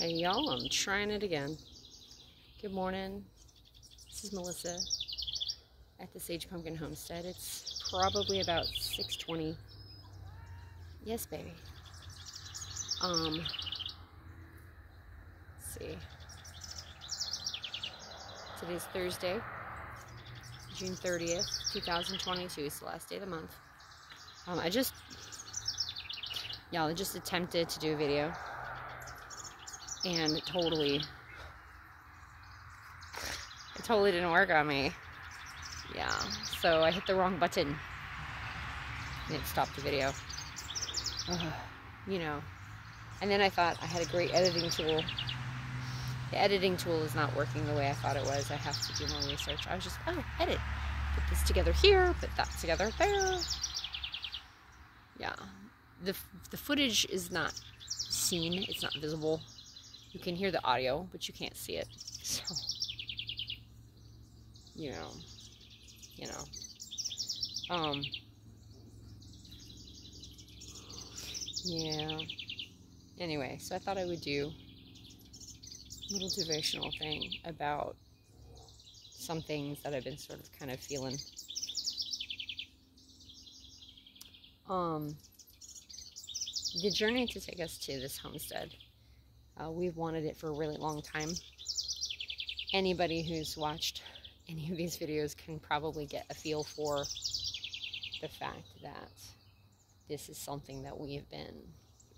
Hey y'all, I'm trying it again. Good morning. This is Melissa at the Sage Pumpkin Homestead. It's probably about 6:20. Yes, baby. Let's see. Today's Thursday, June 30th, 2022. It's the last day of the month. I just attempted to do a video. And it totally didn't work on me. Yeah, so I hit the wrong button and it stopped the video. You know, and then I thought I had a great editing tool. The editing tool is not working the way I thought it was. I have to do more research. I was just, edit. Put this together here, put that together there. Yeah, the footage is not seen, it's not visible. You can hear the audio, but you can't see it. So, yeah. Anyway, so I thought I would do a little devotional thing about some things that I've been sort of kind of feeling. The journey to take us to this homestead. We've wanted it for a really long time. Anybody who's watched any of these videos can probably get a feel for the fact that this is something that we have been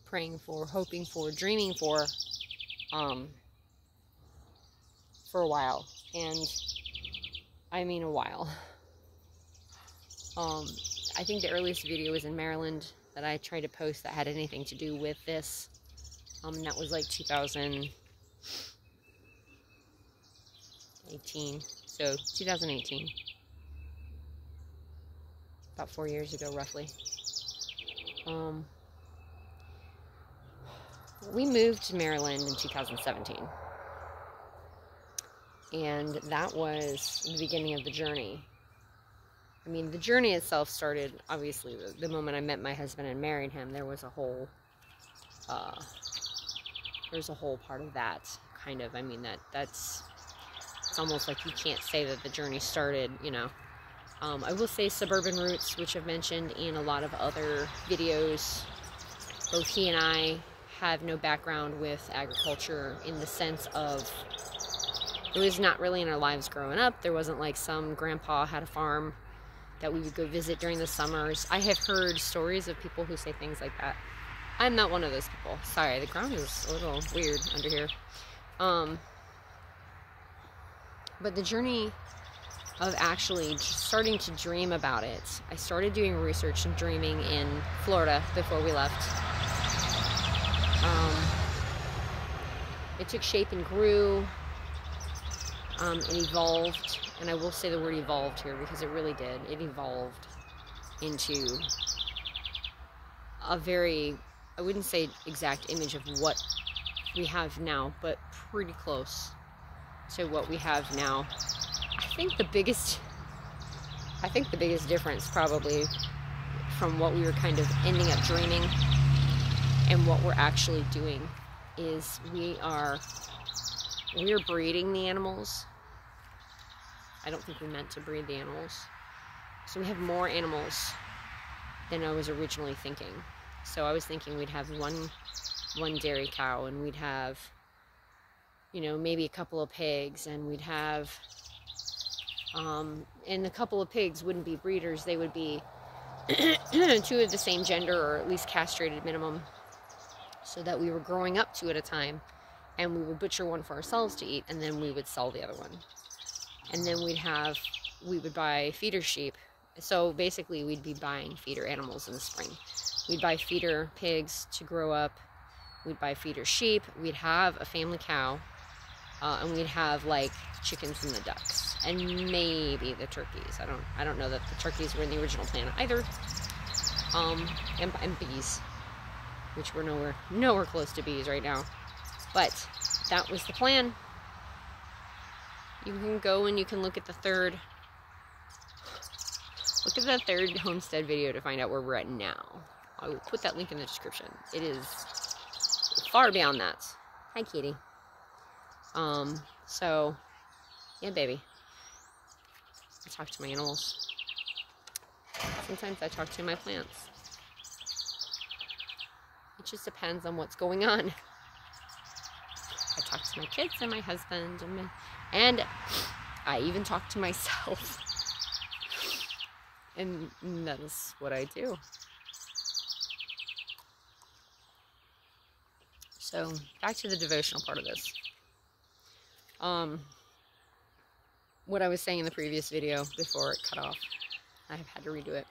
praying for, hoping for, dreaming for a while. And I mean a while. I think the earliest video was in Maryland that I tried to post that had anything to do with this. And that was like 2018. So 2018. About 4 years ago, roughly. We moved to Maryland in 2017. And that was the beginning of the journey. I mean, the journey itself started, obviously, the moment I met my husband and married him. There was a whole part of that, kind of. I mean, it's almost like you can't say that the journey started, you know. I will say suburban roots, which I've mentioned in a lot of other videos. Both he and I have no background with agriculture in the sense of it was not really in our lives growing up. There wasn't like some grandpa had a farm that we would go visit during the summers. I have heard stories of people who say things like that. I'm not one of those people. Sorry, the ground is a little weird under here. But the journey of actually starting to dream about it, I started doing research and dreaming in Florida before we left. It took shape and grew. It evolved, and I will say the word evolved here because it really did. It evolved into a very, I wouldn't say exact image of what we have now, but pretty close to what we have now. I think the biggest difference probably from what we were kind of ending up dreaming and what we're actually doing is we are breeding the animals. I don't think we meant to breed the animals. So we have more animals than I was originally thinking. So I was thinking we'd have one dairy cow, and we'd have, you know, maybe a couple of pigs, and we'd have, and a couple of pigs wouldn't be breeders. They would be two of the same gender, or at least castrated minimum, so that we were growing up two at a time. And we would butcher one for ourselves to eat, and then we would sell the other one. And then we would buy feeder sheep. So basically we'd be buying feeder animals in the spring. We'd buy feeder pigs to grow up. We'd buy feeder sheep. We'd have a family cow. And we'd have like chickens and the ducks. And maybe the turkeys. I don't know that the turkeys were in the original plan either. And bees. Which we're nowhere close to bees right now. But that was the plan. You can go and you can look at the third homestead video to find out where we're at now. I will put that link in the description. It is far beyond that. Hi, kitty. So, yeah, baby. I talk to my animals. Sometimes I talk to my plants. It just depends on what's going on. I talk to my kids and my husband, and I even talk to myself. And that is what I do. So, back to the devotional part of this. What I was saying in the previous video before it cut off, I've had to redo it.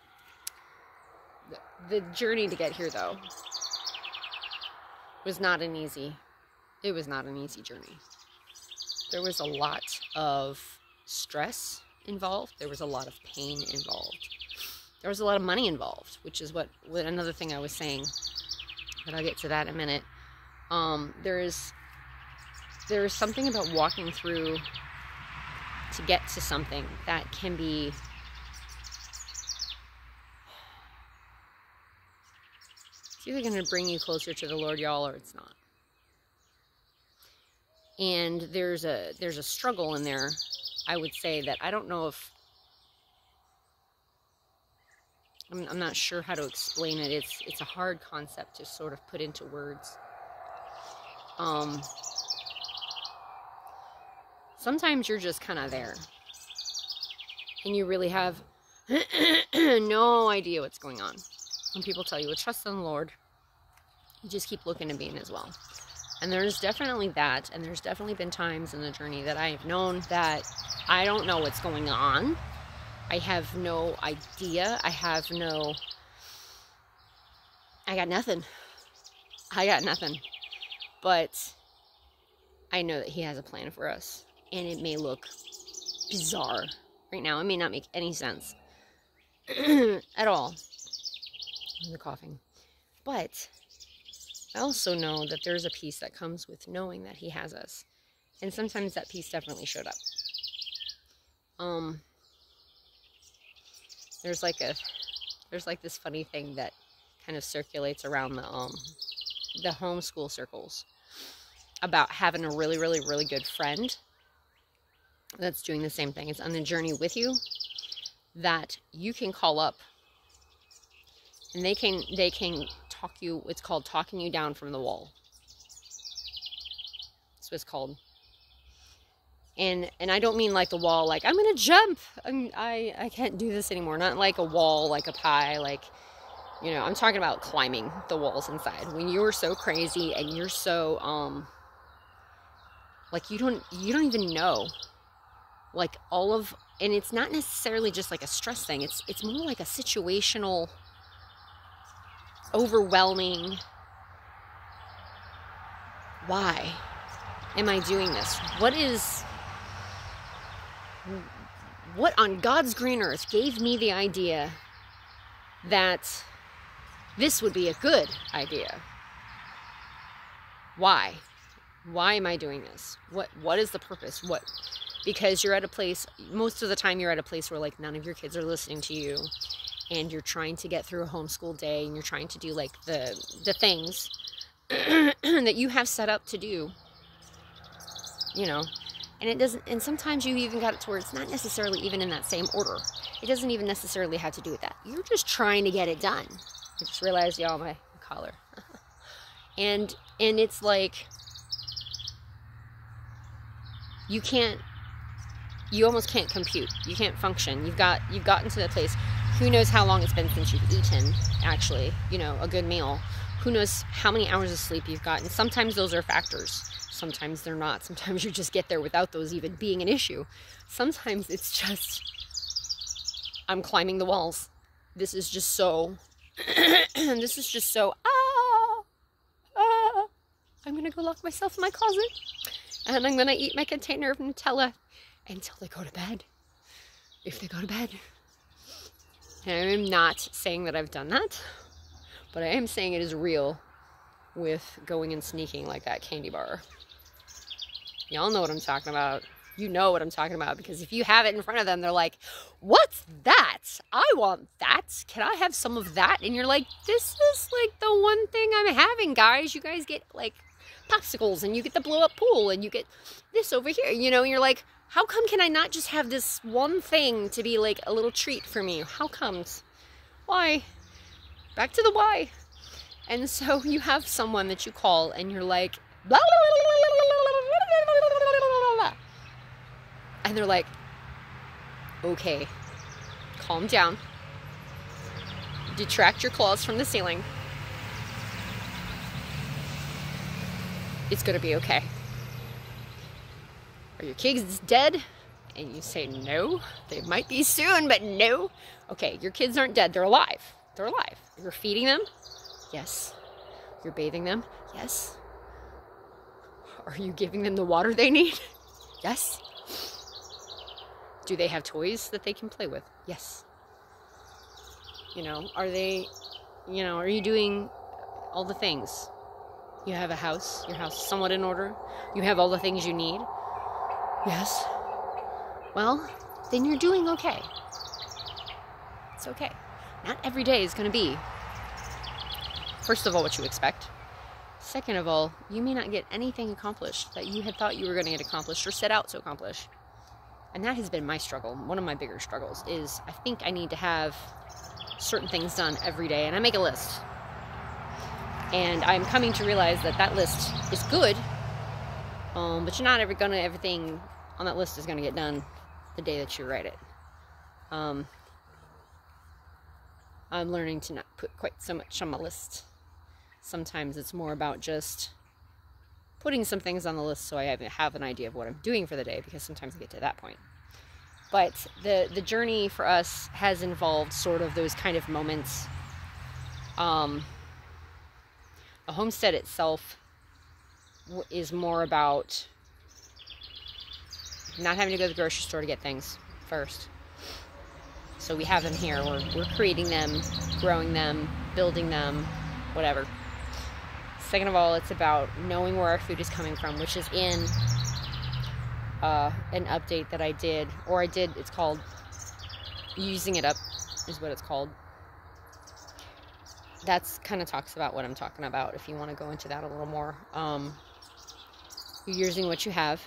The journey to get here, though, was not an easy journey. There was a lot of stress involved. There was a lot of pain involved. There was a lot of money involved, which is what another thing I was saying, but I'll get to that in a minute. There is something about walking through to get to something that can be it's either going to bring you closer to the Lord, y'all, or it's not. And there's a struggle in there. I would say that I don't know if I'm not sure how to explain it. It's a hard concept to sort of put into words. Sometimes you're just kind of there, and you really have no idea what's going on. When people tell you, well, trust in the Lord, you just keep looking to be in as well. And there's definitely that, and there's definitely been times in the journey that I have known that I don't know what's going on. I have no idea. I got nothing. But I know that He has a plan for us. And it may look bizarre right now. It may not make any sense at all. I'm coughing. But I also know that there's a peace that comes with knowing that He has us. And sometimes that peace definitely showed up. There's like this funny thing that kind of circulates around the homeschool circles about having a really, really, really good friend that's doing the same thing. It's on the journey with you, that you can call up and they can talk you. It's called talking you down from the wall. That's what it's called. And I don't mean like the wall, like I'm gonna jump. I can't do this anymore. Not like a wall, like a pie, like, you know. I'm talking about climbing the walls inside. When you are so crazy and you're so like you don't even know. Like and it's not necessarily just like a stress thing. It's more like a situational, overwhelming. Why am I doing this? What on God's green earth gave me the idea that this would be a good idea? Why? Why am I doing this? What is the purpose? Because you're at a place, most of the time you're at a place where like none of your kids are listening to you, and you're trying to get through a homeschool day, and you're trying to do like the things that you have set up to do, you know, and it doesn't, and sometimes you even got it to where it's not necessarily even in that same order. It doesn't even necessarily have to do with that. You're just trying to get it done. I just realized, y'all, my collar. and it's like, you almost can't compute. You can't function. You've gotten to that place. Who knows how long it's been since you've eaten, actually, you know, a good meal. Who knows how many hours of sleep you've gotten. Sometimes those are factors. Sometimes they're not. Sometimes you just get there without those even being an issue. Sometimes it's just, I'm climbing the walls. This is just so, I'm going to go lock myself in my closet. And I'm going to eat my container of Nutella until they go to bed. If they go to bed. And I am not saying that I've done that, but I am saying it is real with going and sneaking like that candy bar. Y'all know what I'm talking about. You know what I'm talking about, because if you have it in front of them, they're like, what's that? I want that. Can I have some of that? And you're like, this is like the one thing I'm having, guys. You guys get like popsicles, and you get the blow-up pool, and you get this over here, you know, and you're like, how come can I not just have this one thing to be like a little treat for me? How comes? Why? Back to the why. And so you have someone that you call, and you're like, blah, blah, blah, blah, blah, and they're like, okay, calm down. Detract your claws from the ceiling. It's gonna be okay. Are your kids dead? And you say, no, they might be soon, but no. Okay, your kids aren't dead, they're alive. They're alive. You're feeding them? Yes. You're bathing them? Yes. Are you giving them the water they need? Yes. Do they have toys that they can play with? Yes. You know, are they, you know, are you doing all the things? You have a house, your house is somewhat in order. You have all the things you need. Yes. Well, then you're doing okay. It's okay. Not every day is going to be, first of all, what you expect. Second of all, you may not get anything accomplished that you had thought you were going to get accomplished or set out to accomplish. And that has been my struggle. One of my bigger struggles is I think I need to have certain things done every day, and I make a list. And I'm coming to realize that that list is good, but you're not ever gonna, everything on that list is gonna get done the day that you write it. I'm learning to not put quite so much on my list. Sometimes it's more about just putting some things on the list so I have an idea of what I'm doing for the day, because sometimes I get to that point. But the journey for us has involved sort of those kind of moments. A homestead itself is more about not having to go to the grocery store to get things first. So we have them here. We're creating them, growing them, building them, whatever. Second of all, it's about knowing where our food is coming from, which is in an update that I did, it's called Using It Up is what it's called. That's kind of talks about what I'm talking about, if you want to go into that a little more. You're using what you have.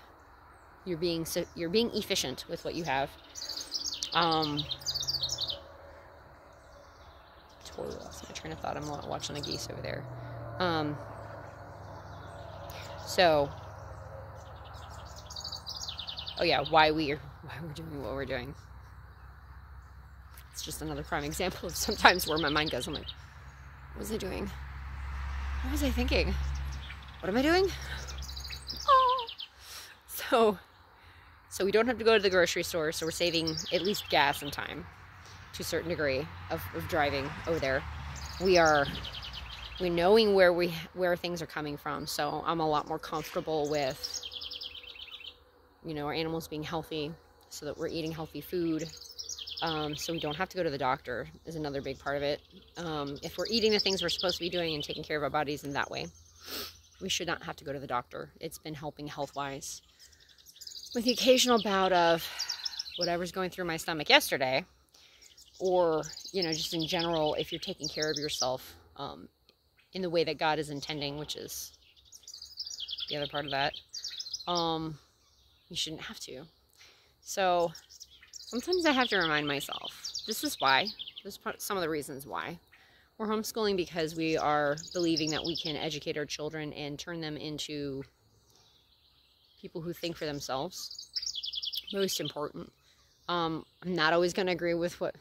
You're being efficient with what you have. Totally lost my train of thought. I'm watching the geese over there. Oh yeah, why we're doing what we're doing. It's just another prime example of sometimes where my mind goes. I'm like, what was I doing? What was I thinking? What am I doing? Oh. So we don't have to go to the grocery store, so we're saving at least gas and time to a certain degree of driving over there. We're knowing where things are coming from, so I'm a lot more comfortable with, you know, our animals being healthy, so that we're eating healthy food. So we don't have to go to the doctor is another big part of it. If we're eating the things we're supposed to be doing and taking care of our bodies in that way, we should not have to go to the doctor. It's been helping health-wise. With the occasional bout of whatever's going through my stomach yesterday, or, you know, just in general, if you're taking care of yourself in the way that God is intending, which is the other part of that, you shouldn't have to. So sometimes I have to remind myself, this is why. This is some of the reasons why. We're homeschooling because we are believing that we can educate our children and turn them into people who think for themselves. Most important. I'm not always going to agree with what...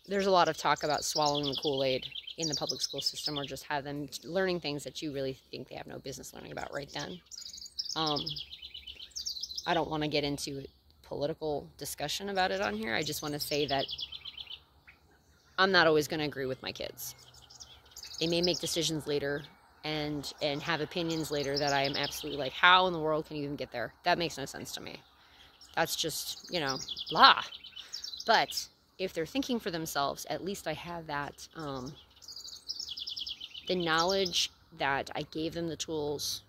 There's a lot of talk about swallowing the Kool-Aid in the public school system, or just have them learning things that you really think they have no business learning about right then. I don't want to get into political discussion about it on here. I just want to say that I'm not always going to agree with my kids. They may make decisions later and have opinions later that I am absolutely like, how in the world can you even get there? That makes no sense to me. That's just, you know, blah. But if they're thinking for themselves, at least I have that, the knowledge that I gave them the tools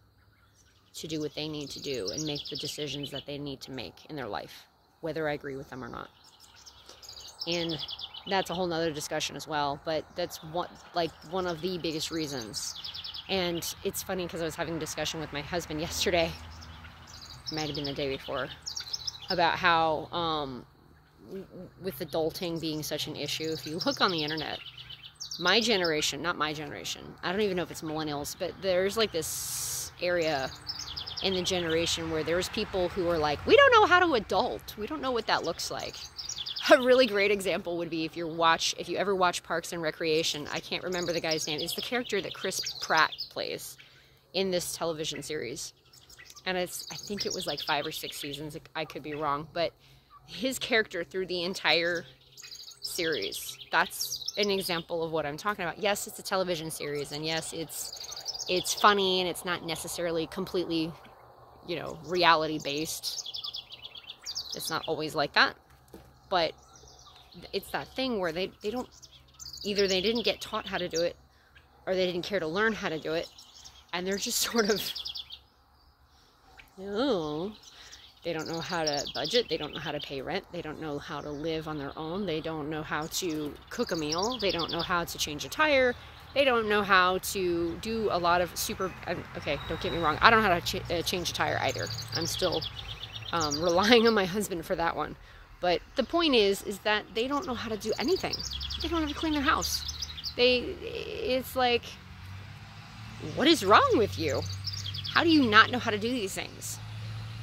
to do what they need to do and make the decisions that they need to make in their life, whether I agree with them or not. And that's a whole nother discussion as well, but that's one of the biggest reasons. And it's funny because I was having a discussion with my husband yesterday, it might have been the day before, about how with adulting being such an issue, if you look on the internet, my generation, not my generation, I don't even know if it's millennials, but there's like this area in the generation where there's people who are like, we don't know how to adult. We don't know what that looks like. A really great example would be if you ever watch Parks and Recreation. I can't remember the guy's name. It's the character that Chris Pratt plays in this television series. And I think it was like 5 or 6 seasons. I could be wrong. But his character through the entire series, that's an example of what I'm talking about. Yes, it's a television series. And yes, it's funny and it's not necessarily completely, reality based. It's not always like that. But it's that thing where they don't, either they didn't get taught how to do it or they didn't care to learn how to do it. And they're just sort of, they don't know how to budget. They don't know how to pay rent. They don't know how to live on their own. They don't know how to cook a meal. They don't know how to change a tire. They don't know how to do a lot of okay, don't get me wrong. I don't know how to change a tire either. I'm still relying on my husband for that one. But the point is that they don't know how to do anything. They don't know how to clean their house. It's like, what is wrong with you? How do you not know how to do these things?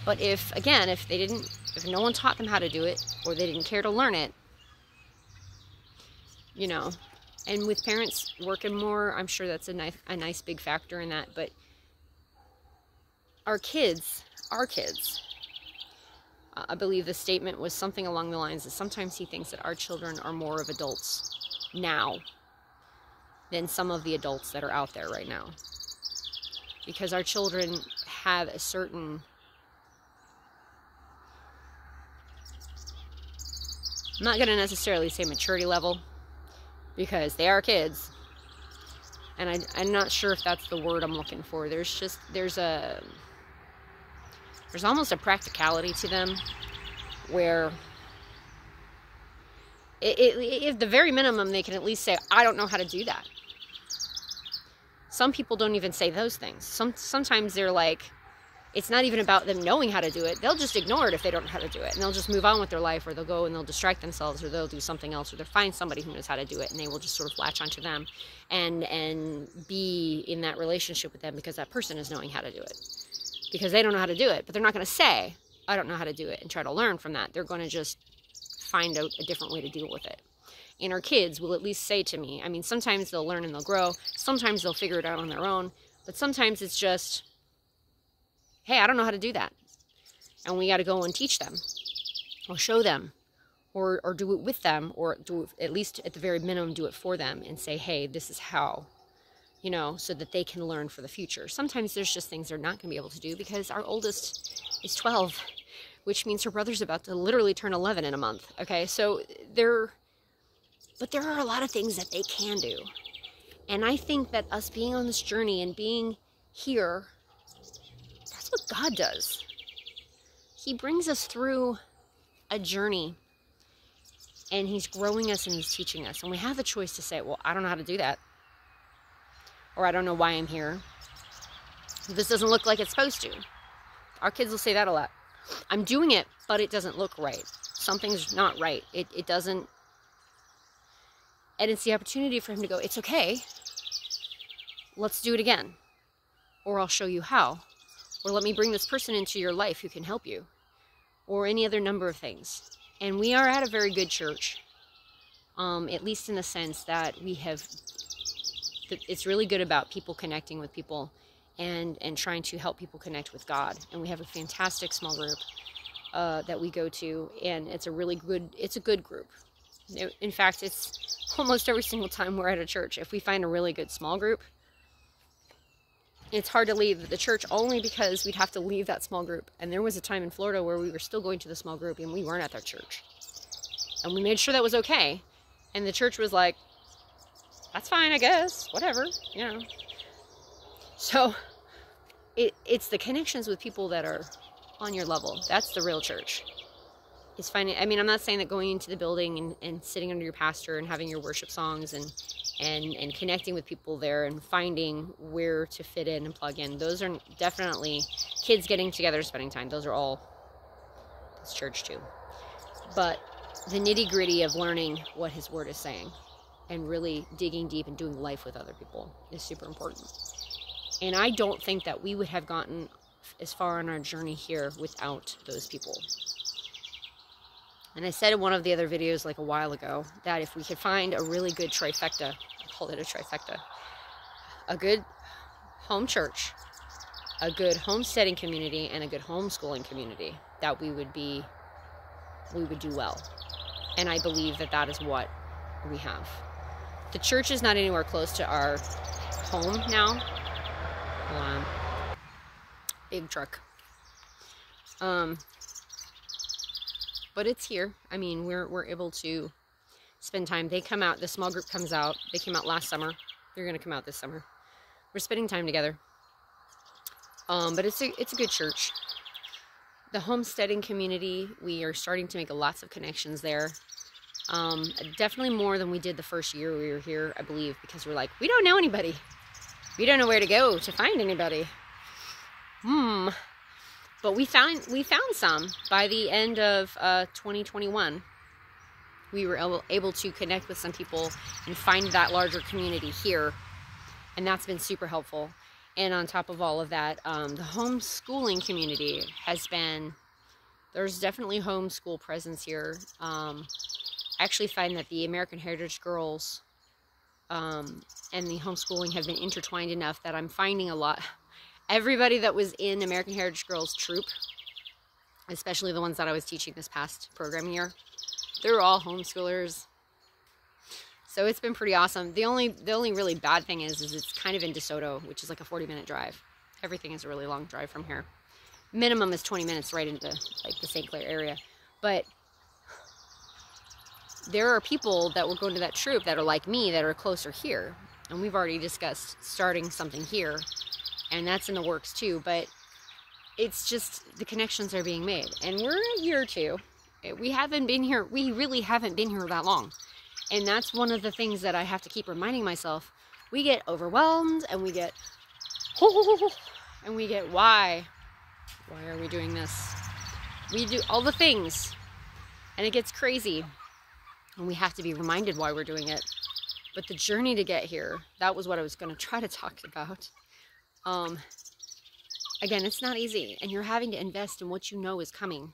But if no one taught them how to do it, or they didn't care to learn it, and with parents working more, I'm sure that's a nice big factor in that. But our kids, I believe the statement was something along the lines that sometimes he thinks that our children are more of adults now than some of the adults that are out there right now. Because our children have a certain, I'm not going to necessarily say maturity level, because they are kids. And I'm not sure if that's the word I'm looking for. There's almost a practicality to them where at the very minimum they can at least say, I don't know how to do that. Some people don't even say those things. Sometimes they're like, it's not even about them knowing how to do it. They'll just ignore it if they don't know how to do it. And they'll just move on with their life, or they'll go and they'll distract themselves, or they'll do something else, or they'll find somebody who knows how to do it, and they will just sort of latch onto them and be in that relationship with them because that person is knowing how to do it. Because they don't know how to do it, but they're not going to say, I don't know how to do it, and try to learn from that. They're going to just find out a different way to deal with it. And our kids will at least say to me, sometimes they'll learn and they'll grow. Sometimes they'll figure it out on their own. But sometimes it's just, hey, I don't know how to do that. And we got to go and teach them, or show them, or do it with them, or do it, at least at the very minimum, do it for them and say, hey, this is how. So that they can learn for the future. Sometimes there's just things they're not going to be able to do because our oldest is 12, which means her brother's about to literally turn 11 in a month. Okay, so there are a lot of things that they can do. And I think that us being on this journey and being here, that's what God does. He brings us through a journey, and He's growing us and He's teaching us. And we have the choice to say, well, I don't know how to do that. Or I don't know why I'm here. This doesn't look like it's supposed to. Our kids will say that a lot. I'm doing it, but it doesn't look right. Something's not right. It doesn't. And it's the opportunity for him to go, it's okay. Let's do it again. Or I'll show you how. Or let me bring this person into your life who can help you. Or any other number of things. And we are at a very good church. At least in the sense that it's really good about people connecting with people and trying to help people connect with God. And we have a fantastic small group that we go to, and it's a good group. In fact, it's almost every single time we're at a church. If we find a really good small group, it's hard to leave the church only because we'd have to leave that small group. And there was a time in Florida where we were still going to the small group and we weren't at that church. And we made sure that was okay. And the church was like, that's fine, I guess, whatever, So it's the connections with people that are on your level. That's the real church. It's finding, I'm not saying that going into the building and sitting under your pastor and having your worship songs and and connecting with people there and finding where to fit in and plug in. Those are definitely kids getting together, spending time. Those are all, it's church too. But the nitty gritty of learning what his word is saying and really digging deep and doing life with other people is super important. And I don't think that we would have gotten as far on our journey here without those people. And I said in one of the other videos like a while ago that if we could find a really good trifecta, I call it a trifecta, a good home church, a good homesteading community, and a good homeschooling community, that we would do well. And I believe that that is what we have. The church is not anywhere close to our home now. Hold on. Big truck. But it's here. I mean, we're able to spend time. They come out, the small group comes out. They came out last summer. They're going to come out this summer. We're spending time together. But it's a good church. The homesteading community, we are starting to make lots of connections there. Definitely more than we did the first year we were here, I believe, because we're like, we don't know anybody. We don't know where to go to find anybody. But we found some by the end of 2021. We were able to connect with some people and find that larger community here. And that's been super helpful. And on top of all of that, the homeschooling community has been, there's definitely homeschool presence here. I actually find that the American Heritage Girls and the homeschooling have been intertwined enough that I'm finding a lot. Everybody that was in American Heritage Girls troop, especially the ones that I was teaching this past program year, they're all homeschoolers. So it's been pretty awesome. The only really bad thing is it's kind of in DeSoto, which is like a 40-minute drive. Everything is a really long drive from here. Minimum is 20 minutes right into like the St. Clair area. But there are people that will go into that troop that are like me, that are closer here. And we've already discussed starting something here. And that's in the works too, but it's just the connections are being made. And we're a year or two. We really haven't been here that long. And that's one of the things that I have to keep reminding myself. We get overwhelmed and we get, why? Why are we doing this? We do all the things and it gets crazy. And we have to be reminded why we're doing it. But the journey to get here, that was what I was going to try to talk about. Again, it's not easy, and you're having to invest in what you know is coming.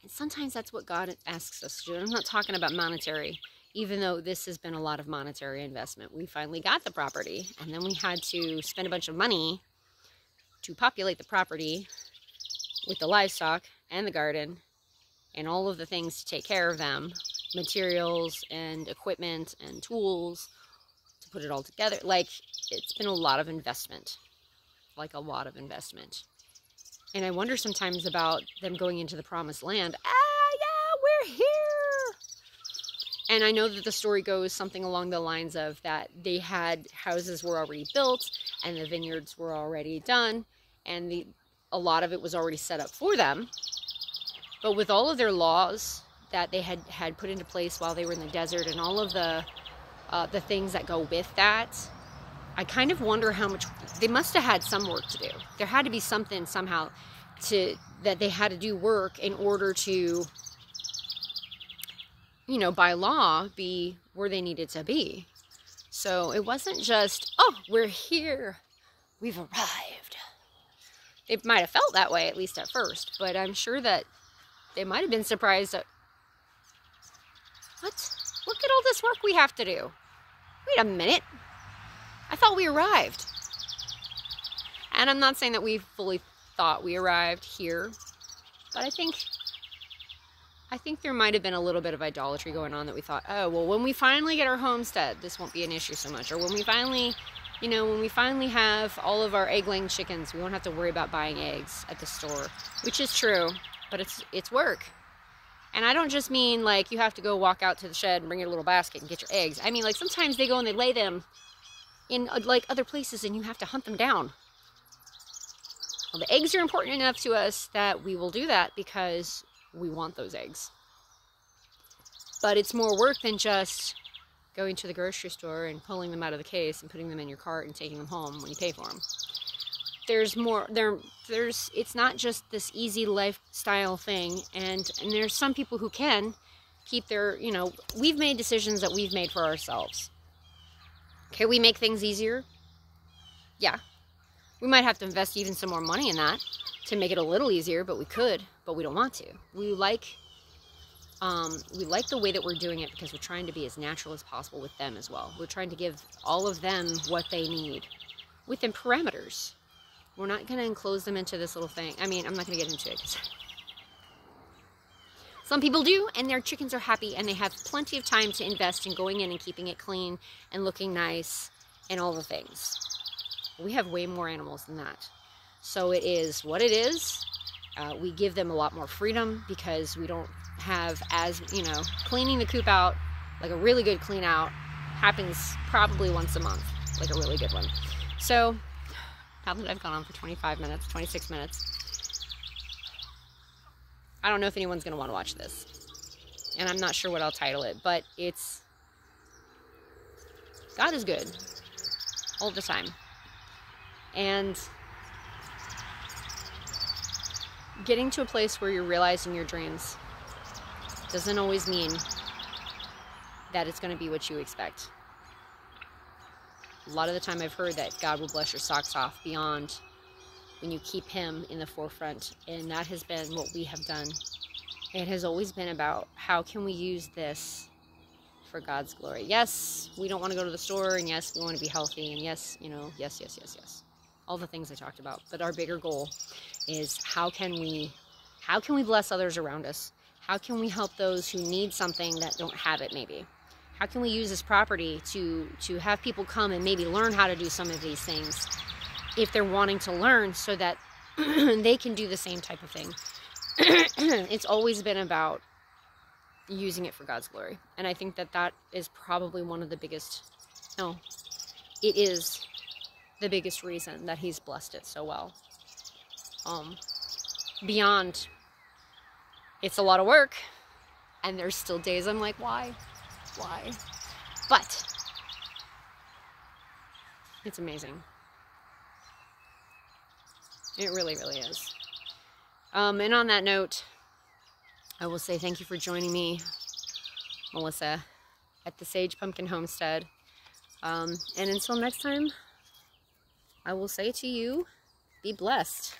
And sometimes that's what God asks us to do. I'm not talking about monetary, even though this has been a lot of monetary investment. We finally got the property, and then we had to spend a bunch of money to populate the property with the livestock and the garden and all of the things to take care of them, materials and equipment and tools to put it all together. Like, it's been a lot of investment. Like a lot of investment. And I wonder sometimes about them going into the promised land. Yeah, we're here. And I know that the story goes something along the lines of that they had houses were already built and the vineyards were already done and a lot of it was already set up for them. But with all of their laws that they had put into place while they were in the desert and all of the things that go with that, I kind of wonder how much they must have had some work to do. There had to be something somehow that they had to do work in order to, by law, be where they needed to be. So it wasn't just, oh, we're here, we've arrived. They might have felt that way, at least at first, but I'm sure that they might have been surprised at, what? Look at all this work we have to do. Wait a minute. I thought we arrived. And I'm not saying that we fully thought we arrived here, but I think there might have been a little bit of idolatry going on that we thought, oh, well, when we finally get our homestead, this won't be an issue so much. Or when we finally, have all of our egg-laying chickens, we won't have to worry about buying eggs at the store, which is true, but it's work. And I don't just mean like you have to go walk out to the shed and bring your little basket and get your eggs. I mean, like sometimes they go and they lay them in like other places and you have to hunt them down. Well, the eggs are important enough to us that we will do that because we want those eggs. But it's more work than just going to the grocery store and pulling them out of the case and putting them in your cart and taking them home when you pay for them. There's more, it's not just this easy lifestyle thing, and there's some people who can keep their, you know, we've made decisions that we've made for ourselves. Can we make things easier? Yeah. We might have to invest even some more money in that to make it a little easier, but we could, but we don't want to. We like the way that we're doing it because we're trying to be as natural as possible with them as well. We're trying to give all of them what they need within parameters. We're not going to enclose them into this little thing. I mean, I'm not going to get into it because some people do, and their chickens are happy, and they have plenty of time to invest in going in and keeping it clean and looking nice and all the things. We have way more animals than that. So it is what it is. We give them a lot more freedom because we don't have as, you know, cleaning the coop out, like a really good clean out, happens probably once a month, like a really good one. So now that I've gone on for 25 minutes, 26 minutes, I don't know if anyone's going to want to watch this. And I'm not sure what I'll title it, but it's God is good all the time. And getting to a place where you're realizing your dreams doesn't always mean that it's going to be what you expect. A lot of the time I've heard that God will bless your socks off beyond when you keep Him in the forefront, and that has been what we have done. It has always been about how can we use this for God's glory. Yes, we don't want to go to the store, and yes, we want to be healthy, and yes, you know, yes. All the things I talked about. But our bigger goal is how can we bless others around us? How can we help those who need something that don't have it maybe? How can we use this property to have people come and maybe learn how to do some of these things if they're wanting to learn so that they can do the same type of thing? It's always been about using it for God's glory. And I think that that is probably one of the biggest, no, it is the biggest reason that He's blessed it so well. Beyond, it's a lot of work, and there's still days I'm like, why? But it's amazing. It really, really is. And on that note, I will say thank you for joining me, Melissa, at the Sage Pumpkin Homestead. And until next time, I will say to you, be blessed.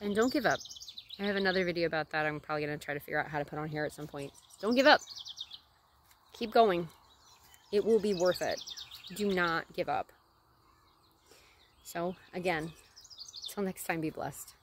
And don't give up. I have another video about that I'm probably going to try to figure out how to put on here at some point. Don't give up. Keep going. It will be worth it. Do not give up. So, again, until next time, be blessed.